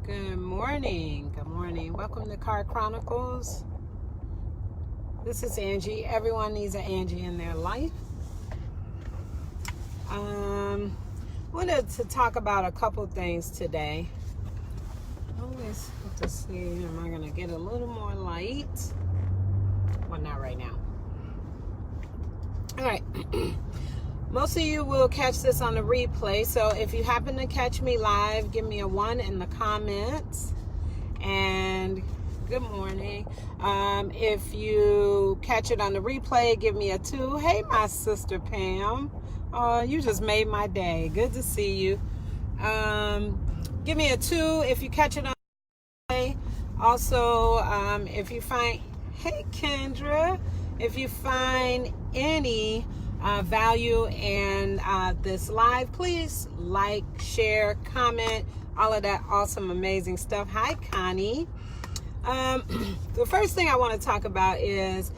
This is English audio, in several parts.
Good morning. Good morning. Welcome to Car Chronicles. This is Angie. Everyone needs an Angie in their life. Wanted to talk about a couple things today. Always have to see, am I going to get a little more light? Well, not right now. All right. Most of you will catch this on the replay, so if you happen to catch me live, give me a 1 in the comments. And good morning. If you catch it on the replay, give me a 2. Hey, my sister Pam. Oh, you just made my day. Good to see you. Give me a 2 if you catch it on the replay. Also, if you find, hey, Kendra, if you find any value in this live, please like, share, comment, all of that awesome, amazing stuff. Hi, Connie. The first thing I want to talk about is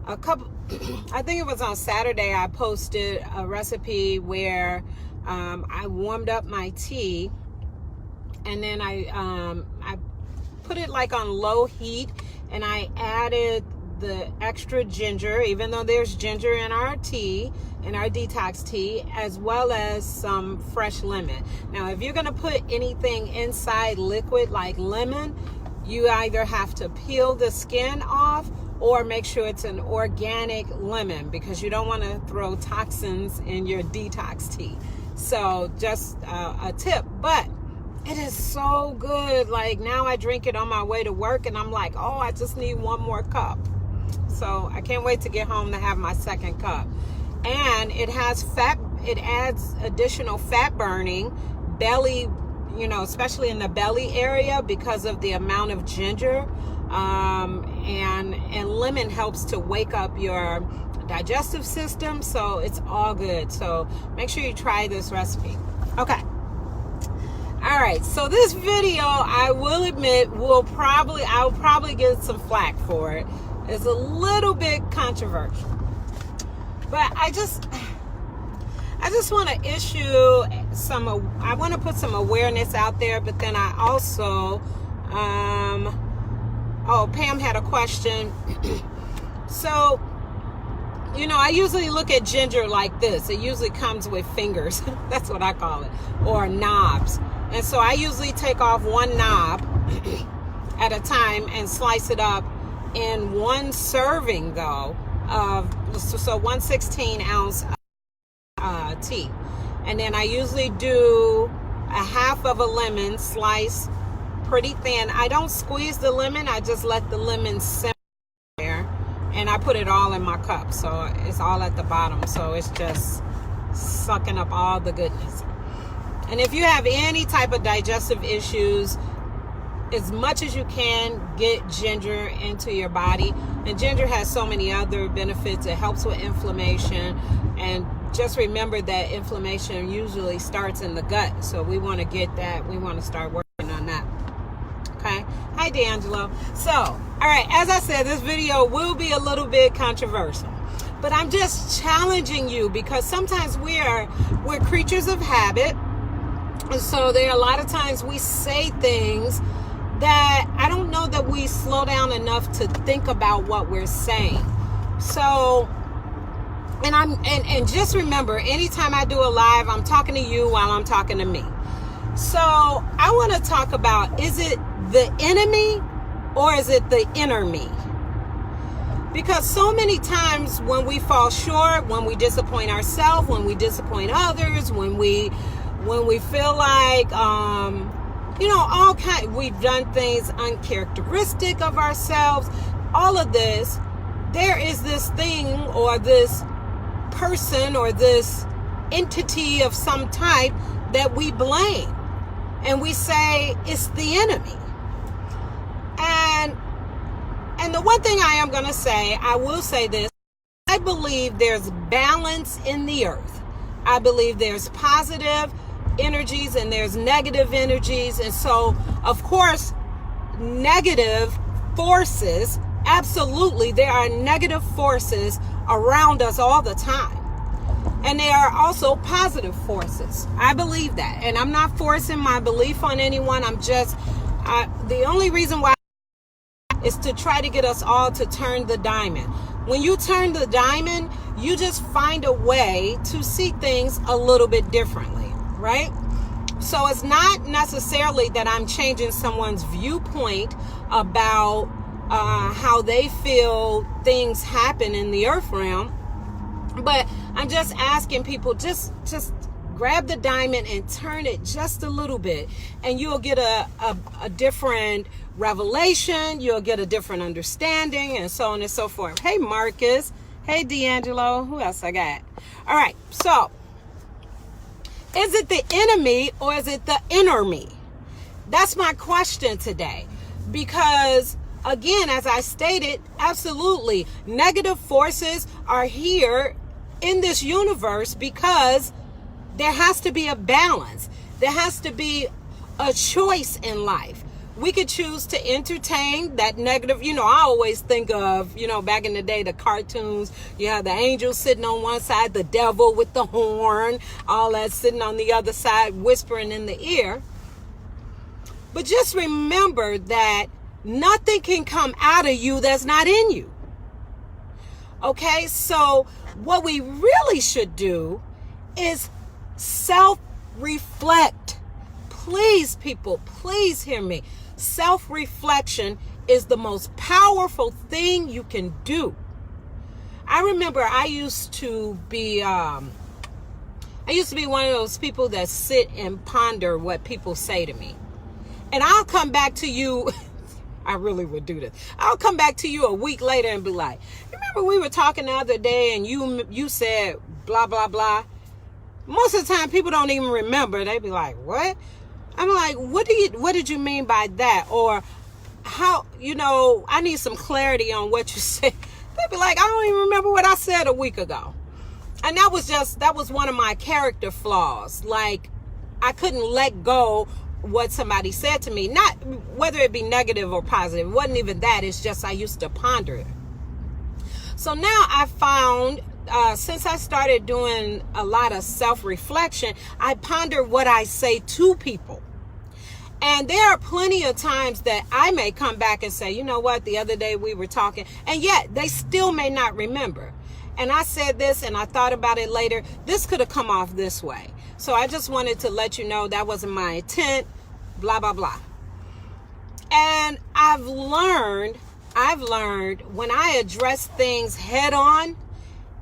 I think it was on Saturday, I posted a recipe where I warmed up my tea, and then I put it like on low heat, and I added the extra ginger, even though there's ginger in our tea, in our detox tea, as well as some fresh lemon. Now, if you're going to put anything inside liquid like lemon, you either have to peel the skin off or make sure it's an organic lemon, because you don't want to throw toxins in your detox tea. So just a tip, but it is so good. Like, now I drink it on my way to work, and I'm like, oh, I just need one more cup. So I can't wait to get home to have my second cup. And it has fat, it adds additional fat burning, belly, especially in the belly area, because of the amount of ginger. And lemon helps to wake up your digestive system. So it's all good. So make sure you try this recipe. Okay. All right. So this video, I will admit, I'll probably get some flack for it. It's a little bit controversial, but I just want to issue I want to put some awareness out there, but then I also, Pam had a question. So, I usually look at ginger like this. It usually comes with fingers. That's what I call it, or knobs. And so I usually take off one knob at a time and slice it up in one serving, though, of 1/16 ounce tea. And then I usually do a half of a lemon slice pretty thin. I don't squeeze the lemon, I just let the lemon simmer there, and I put it all in my cup, so it's all at the bottom, so it's just sucking up all the goodness. And if you have any type of digestive issues, as much as you can, get ginger into your body. And ginger has so many other benefits. It helps with inflammation. And just remember that inflammation usually starts in the gut. So we want to get that. We want to start working on that. Okay. Hi, D'Angelo. So, all right. As I said, this video will be a little bit controversial. But I'm just challenging you, because sometimes we're creatures of habit. And so there are a lot of times we say things that I don't know that we slow down enough to think about what we're saying. So, and just remember, anytime I do a live, I'm talking to you while I'm talking to me. So I want to talk about, is it the enemy or is it the inner me? Because so many times when we fall short, when we disappoint ourselves, when we disappoint others, when we feel like, all kinds, we've done things uncharacteristic of ourselves, all of this, there is this thing or this person or this entity of some type that we blame, and we say it's the enemy. And the one thing I am going to say, I will say this: I believe there's balance in the earth. I believe there's positive energies and there's negative energies. And so, of course, negative forces, absolutely, there are negative forces around us all the time. And there are also positive forces. I believe that. And I'm not forcing my belief on anyone. I'm just The only reason why is to try to get us all to turn the diamond. When you turn the diamond, you just find a way to see things a little bit differently, right? So it's not necessarily that I'm changing someone's viewpoint about how they feel things happen in the earth realm, but I'm just asking people, just grab the diamond and turn it just a little bit, and you'll get a different revelation, you'll get a different understanding, and so on and so forth. Hey, Marcus. Hey, D'Angelo. Who else I got? All right, so is it the enemy or is it the inner me? That's my question today. Because, again, as I stated, absolutely, negative forces are here in this universe because there has to be a balance. There has to be a choice in life. We could choose to entertain that negative. I always think of, back in the day, the cartoons. You have the angel sitting on one side, the devil with the horn, all that sitting on the other side, whispering in the ear. But just remember that nothing can come out of you that's not in you. Okay, so what we really should do is self-reflect. Please, people, please hear me. Self-reflection is the most powerful thing you can do. I remember I used to be one of those people that sit and ponder what people say to me. And I'll come back to you. I really would do this. I'll come back to you a week later and be like, remember we were talking the other day and you said blah, blah, blah. Most of the time people don't even remember. They be like, what? I'm like, what did you mean by that? Or how, I need some clarity on what you said. They'd be like, I don't even remember what I said a week ago. And that was one of my character flaws. Like, I couldn't let go what somebody said to me, not whether it be negative or positive. It wasn't even that. It's just I used to ponder it. So now I found, since I started doing a lot of self-reflection, I ponder what I say to people. And there are plenty of times that I may come back and say, you know what, the other day we were talking, and yet they still may not remember. And I said this and I thought about it later. This could have come off this way. So I just wanted to let you know that wasn't my intent, blah, blah, blah. And I've learned when I address things head on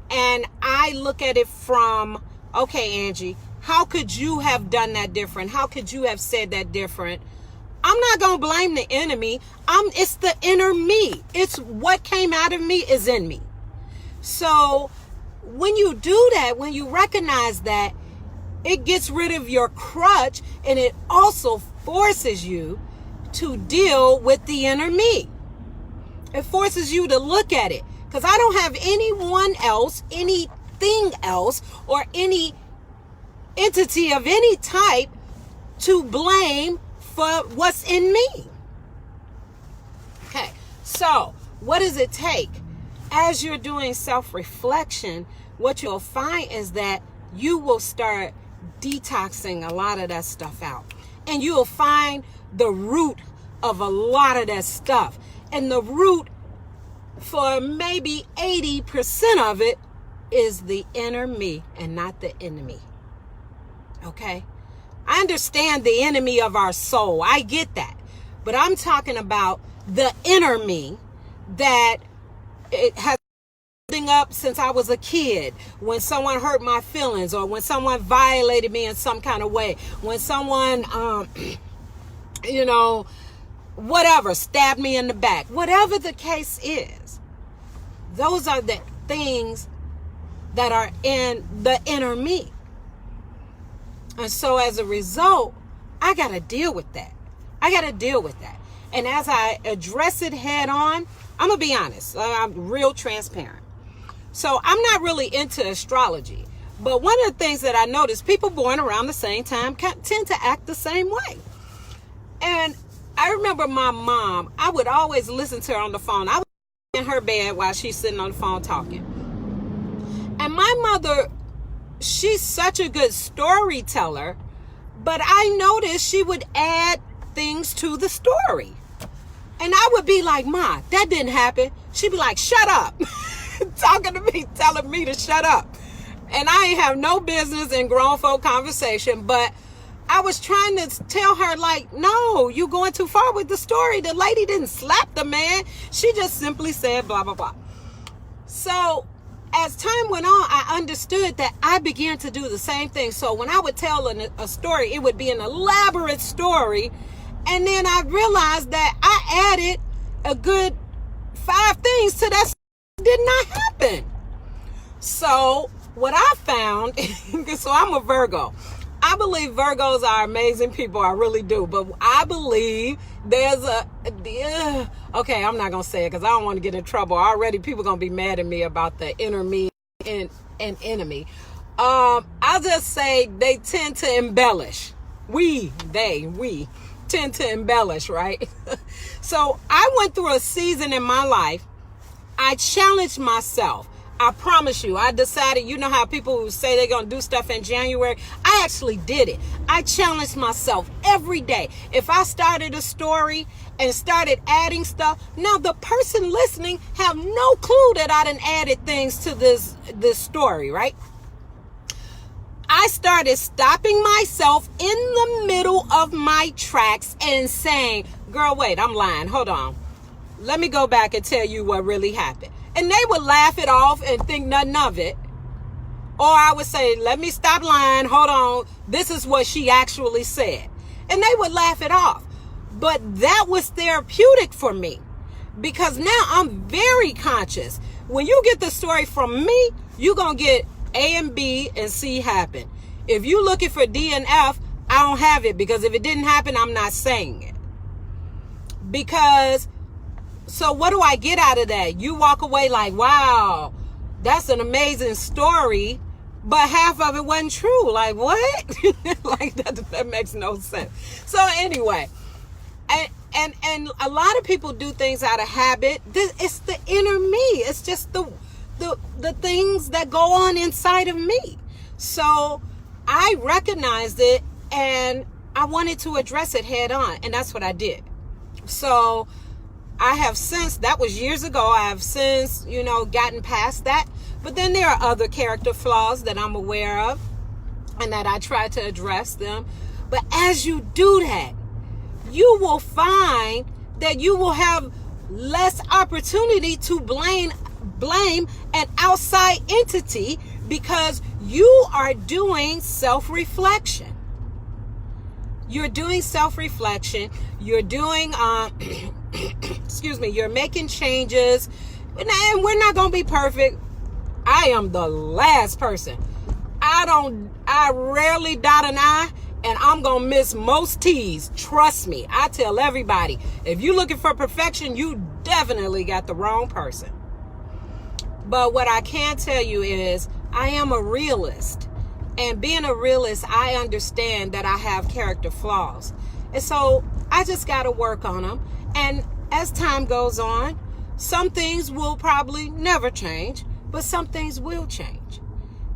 and I look at it from, okay, Angie, how could you have done that different? How could you have said that different? I'm not going to blame the enemy. It's the inner me. It's what came out of me is in me. So when you do that, when you recognize that, it gets rid of your crutch and it also forces you to deal with the inner me. It forces you to look at it. Because I don't have anyone else, anything else, or any entity of any type to blame for what's in me. Okay, so what does it take? As you're doing self-reflection, what you'll find is that you will start detoxing a lot of that stuff out. And you'll find the root of a lot of that stuff. And the root for maybe 80% of it is the inner me and not the enemy. Okay? I understand the enemy of our soul. I get that. But I'm talking about the inner me that it has been up since I was a kid. When someone hurt my feelings or when someone violated me in some kind of way. When someone, whatever, stabbed me in the back. Whatever the case is, those are the things that are in the inner me. And so as a result, I got to deal with that. And as I address it head on, I'm going to be honest. I'm real transparent. So I'm not really into astrology. But one of the things that I noticed, people born around the same time tend to act the same way. And I remember my mom, I would always listen to her on the phone. I was in her bed while she's sitting on the phone talking. And my mother, she's such a good storyteller, but I noticed she would add things to the story. And I would be like, Ma, that didn't happen. She'd be like, shut up. Talking to me, telling me to shut up. And I ain't have no business in grown folk conversation, but I was trying to tell her, like, no, you're going too far with the story. The lady didn't slap the man. She just simply said blah, blah, blah. So as time went on, I understood that I began to do the same thing. So when I would tell a story, it would be an elaborate story. And then I realized that I added a good 5 things to that did not happen. So what I found, so I'm a Virgo. I believe Virgos are amazing people. I really do. But I believe there's okay, I'm not going to say it because I don't want to get in trouble. Already people going to be mad at me about the inner me and enemy. I'll just say they tend to embellish. We tend to embellish, right? So I went through a season in my life. I challenged myself. I promise you, I decided, you know how people who say they're going to do stuff in January? I actually did it. I challenged myself every day. If I started a story and started adding stuff, now the person listening have no clue that I done added things to this story, right? I started stopping myself in the middle of my tracks and saying, girl, wait, I'm lying. Hold on. Let me go back and tell you what really happened. And they would laugh it off and think nothing of it. Or I would say, let me stop lying. Hold on. This is what she actually said. And they would laugh it off. But that was therapeutic for me. Because now I'm very conscious. When you get the story from me, you're going to get A and B and C happen. If you're looking for D and F, I don't have it. Because if it didn't happen, I'm not saying it. Because... so what do I get out of that? You walk away like, wow, that's an amazing story, but half of it wasn't true. Like, what? Like, that makes no sense. So anyway, and a lot of people do things out of habit. It's the inner me. It's just the things that go on inside of me. So I recognized it and I wanted to address it head on. And that's what I did. So I have since, that was years ago, I have since, gotten past that. But then there are other character flaws that I'm aware of and that I try to address them. But as you do that, you will find that you will have less opportunity to blame an outside entity because you are doing self-reflection. You're doing self-reflection. You're doing, you're making changes. And we're not going to be perfect. I am the last person. I rarely dot an I, and I'm going to miss most T's. Trust me. I tell everybody, if you're looking for perfection, you definitely got the wrong person. But what I can tell you is I am a realist. And being a realist, I understand that I have character flaws. And so I just got to work on them. And as time goes on, some things will probably never change, but some things will change.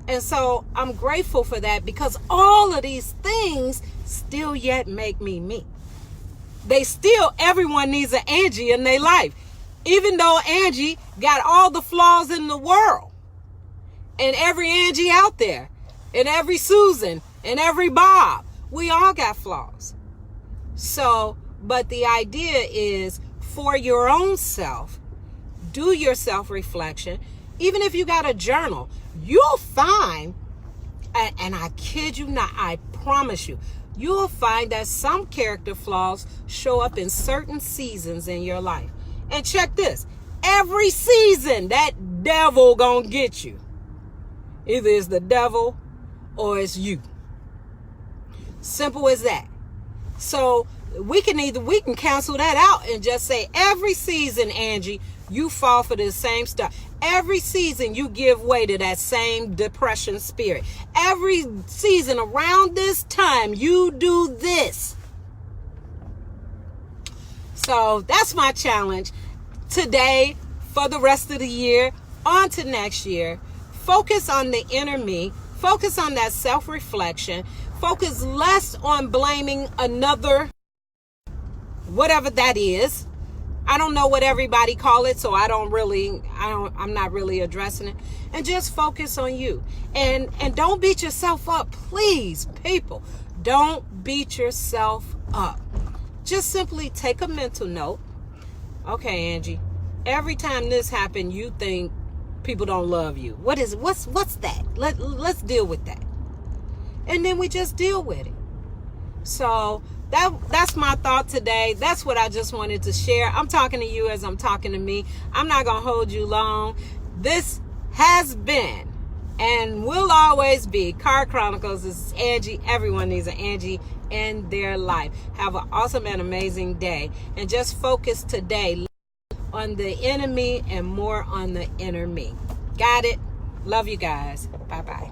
And so I'm grateful for that because all of these things still yet make me me. Everyone needs an Angie in their life. Even though Angie got all the flaws in the world. And every Angie out there. And every Susan. And every Bob. We all got flaws. So, but the idea is for your own self, do your self-reflection. Even if you got a journal, you'll find, and I kid you not, I promise you, you'll find that some character flaws show up in certain seasons in your life. And check this, every season that devil gonna get you. Either it's the devil or it's you. Simple as that. So we can cancel that out and just say every season, Angie, you fall for the same stuff. Every season you give way to that same depression spirit. Every season around this time you do this. So that's my challenge today for the rest of the year, on to next year. Focus on the inner me. Focus on that self-reflection. Focus less on blaming another whatever that is. I don't know what everybody call it, so I'm not really addressing it. And just focus on you. And don't beat yourself up, please, people. Don't beat yourself up. Just simply take a mental note. Okay, Angie, every time this happened, you think people don't love you. What's that? Let's deal with that. And then we just deal with it. So that's my thought today. That's what I just wanted to share. I'm talking to you as I'm talking to me. I'm not going to hold you long. This has been and will always be Car Chronicles. This is Angie. Everyone needs an Angie in their life. Have an awesome and amazing day. And just focus today on the enemy and more on the inner me. Got it? Love you guys. Bye-bye.